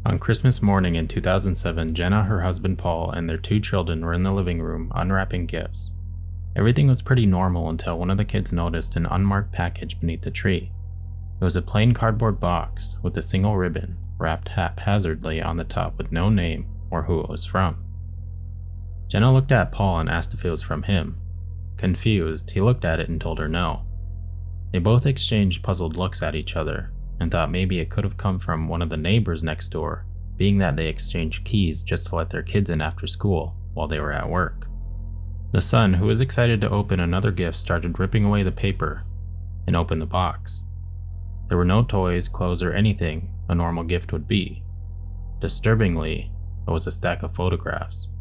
On Christmas morning in 2007, Jenna, her husband Paul, and their 2 children were in the living room unwrapping gifts. Everything was pretty normal until one of the kids noticed an unmarked package beneath the tree. It was a plain cardboard box with a single ribbon wrapped haphazardly on the top with no name or who it was from. Jenna looked at Paul and asked if it was from him. Confused, he looked at it and told her no. They both exchanged puzzled looks at each other and thought maybe it could have come from one of the neighbors next door, being that they exchanged keys just to let their kids in after school while they were at work. The son, who was excited to open another gift, started ripping away the paper and opened the box. There were no toys, clothes, or anything a normal gift would be. Disturbingly, it was a stack of photographs.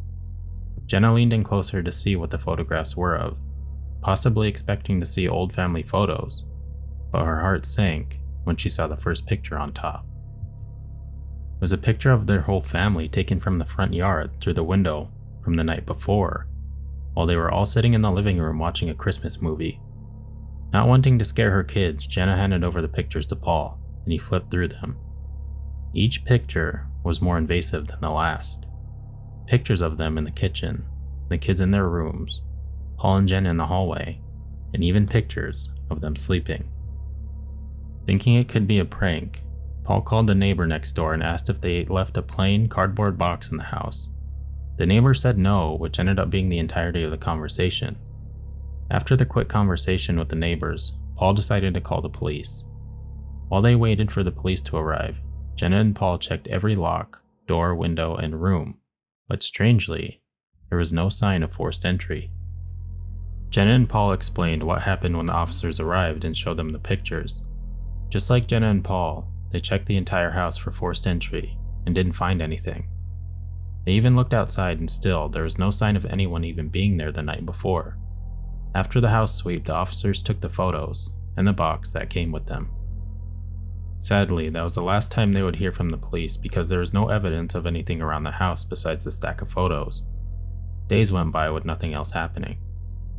Jenna leaned in closer to see what the photographs were of, possibly expecting to see old family photos, but her heart sank when she saw the first picture on top. It was a picture of their whole family taken from the front yard through the window from the night before, while they were all sitting in the living room watching a Christmas movie. Not wanting to scare her kids, Jenna handed over the pictures to Paul, and he flipped through them. Each picture was more invasive than the last. Pictures of them in the kitchen, the kids in their rooms, Paul and Jenna in the hallway, and even pictures of them sleeping. Thinking it could be a prank, Paul called the neighbor next door and asked if they left a plain cardboard box in the house. The neighbor said no, which ended up being the entirety of the conversation. After the quick conversation with the neighbors, Paul decided to call the police. While they waited for the police to arrive, Jenna and Paul checked every lock, door, window, and room, but strangely, there was no sign of forced entry. Jenna and Paul explained what happened when the officers arrived and showed them the pictures. Just like Jenna and Paul, they checked the entire house for forced entry and didn't find anything. They even looked outside and still, there was no sign of anyone even being there the night before. After the house sweep, the officers took the photos and the box that came with them. Sadly, that was the last time they would hear from the police because there was no evidence of anything around the house besides the stack of photos. Days went by with nothing else happening.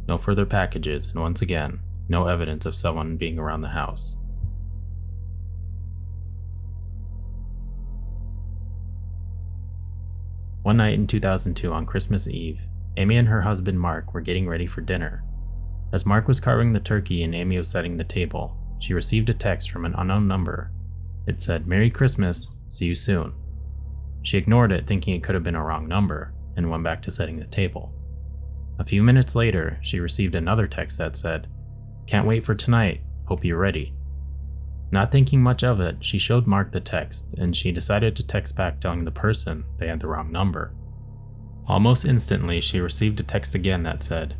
No further packages, and once again, no evidence of someone being around the house. One night in 2002 on Christmas Eve, Amy and her husband Mark were getting ready for dinner. As Mark was carving the turkey and Amy was setting the table, she received a text from an unknown number. It said, "Merry Christmas, see you soon." She ignored it, thinking it could have been a wrong number, and went back to setting the table. A few minutes later, she received another text that said, "Can't wait for tonight, hope you're ready." Not thinking much of it, she showed Mark the text, and she decided to text back telling the person they had the wrong number. Almost instantly, she received a text again that said,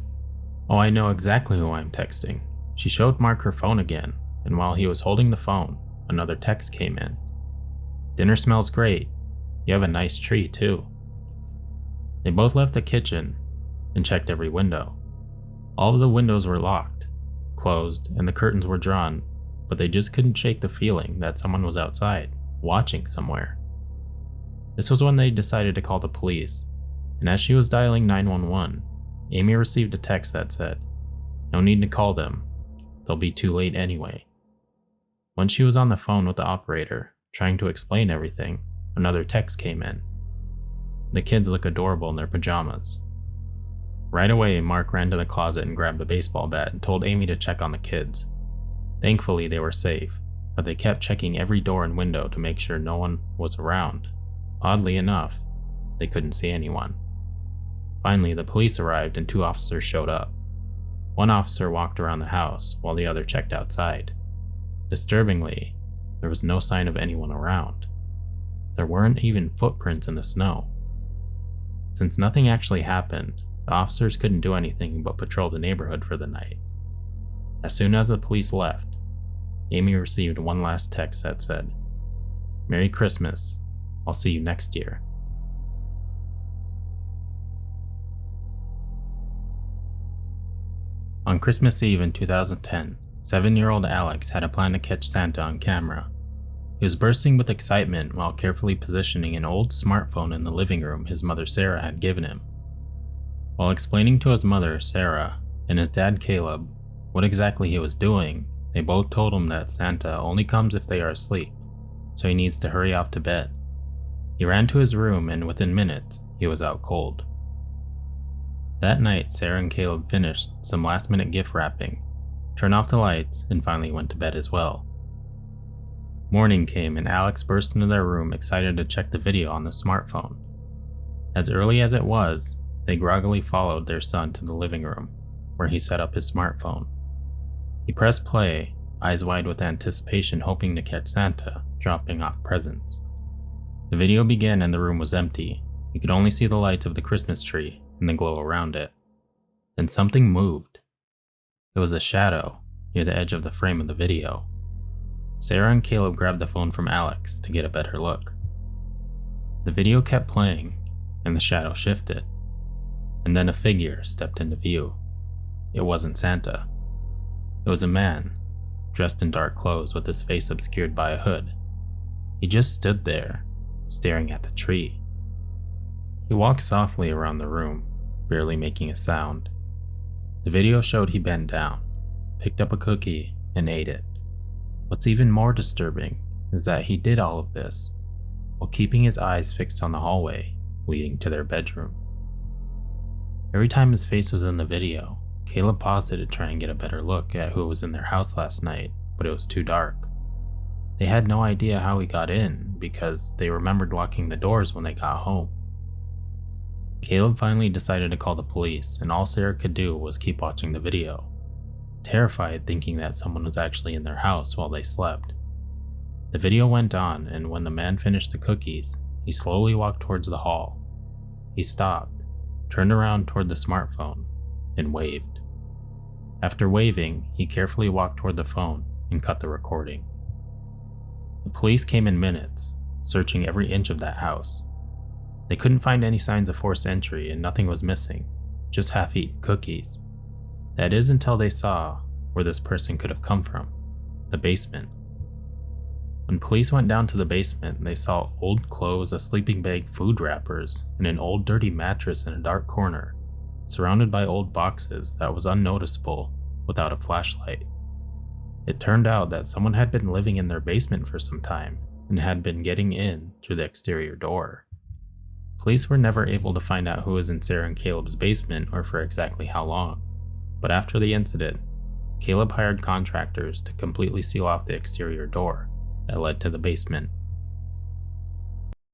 "Oh, I know exactly who I'm texting." She showed Mark her phone again, and while he was holding the phone, another text came in. "Dinner smells great. You have a nice tree, too." They both left the kitchen and checked every window. All of the windows were locked, closed, and the curtains were drawn, but they just couldn't shake the feeling that someone was outside, watching somewhere. This was when they decided to call the police, and as she was dialing 911, Amy received a text that said, "No need to call them, they'll be too late anyway." When she was on the phone with the operator, trying to explain everything, another text came in. The kids look adorable in their pajamas. Right away, Mark ran to the closet and grabbed a baseball bat and told Amy to check on the kids. Thankfully, they were safe, but they kept checking every door and window to make sure no one was around. Oddly enough, they couldn't see anyone. Finally, the police arrived and 2 officers showed up. One officer walked around the house while the other checked outside. Disturbingly, there was no sign of anyone around. There weren't even footprints in the snow. Since nothing actually happened, the officers couldn't do anything but patrol the neighborhood for the night. As soon as the police left, Amy received one last text that said, "Merry Christmas, I'll see you next year." On Christmas Eve in 2010, 7-year-old Alex had a plan to catch Santa on camera. He was bursting with excitement while carefully positioning an old smartphone in the living room his mother Sarah had given him. While explaining to his mother, Sarah, and his dad, Caleb, what exactly he was doing, they both told him that Santa only comes if they are asleep, so he needs to hurry off to bed. He ran to his room and within minutes, he was out cold. That night, Sarah and Caleb finished some last-minute gift wrapping, turned off the lights, and finally went to bed as well. Morning came and Alex burst into their room excited to check the video on the smartphone. As early as it was, they groggily followed their son to the living room, where he set up his smartphone. He pressed play, eyes wide with anticipation, hoping to catch Santa dropping off presents. The video began and the room was empty. You could only see the lights of the Christmas tree and the glow around it. Then something moved. It was a shadow near the edge of the frame of the video. Sarah and Caleb grabbed the phone from Alex to get a better look. The video kept playing and the shadow shifted. And then a figure stepped into view. It wasn't Santa. It was a man, dressed in dark clothes with his face obscured by a hood. He just stood there, staring at the tree. He walked softly around the room, barely making a sound. The video showed he bent down, picked up a cookie, and ate it. What's even more disturbing is that he did all of this while keeping his eyes fixed on the hallway leading to their bedroom. Every time his face was in the video, Caleb paused it to try and get a better look at who was in their house last night, but it was too dark. They had no idea how he got in because they remembered locking the doors when they got home. Caleb finally decided to call the police, and all Sarah could do was keep watching the video, terrified thinking that someone was actually in their house while they slept. The video went on, and when the man finished the cookies, he slowly walked towards the hall. He stopped, turned around toward the smartphone, and waved. After waving, he carefully walked toward the phone and cut the recording. The police came in minutes, searching every inch of that house. They couldn't find any signs of forced entry and nothing was missing, just half-eaten cookies. That is until they saw where this person could have come from, the basement. When police went down to the basement, they saw old clothes, a sleeping bag, food wrappers, and an old dirty mattress in a dark corner, surrounded by old boxes that was unnoticeable without a flashlight. It turned out that someone had been living in their basement for some time and had been getting in through the exterior door. Police were never able to find out who was in Sarah and Caleb's basement or for exactly how long, but after the incident, Caleb hired contractors to completely seal off the exterior door that led to the basement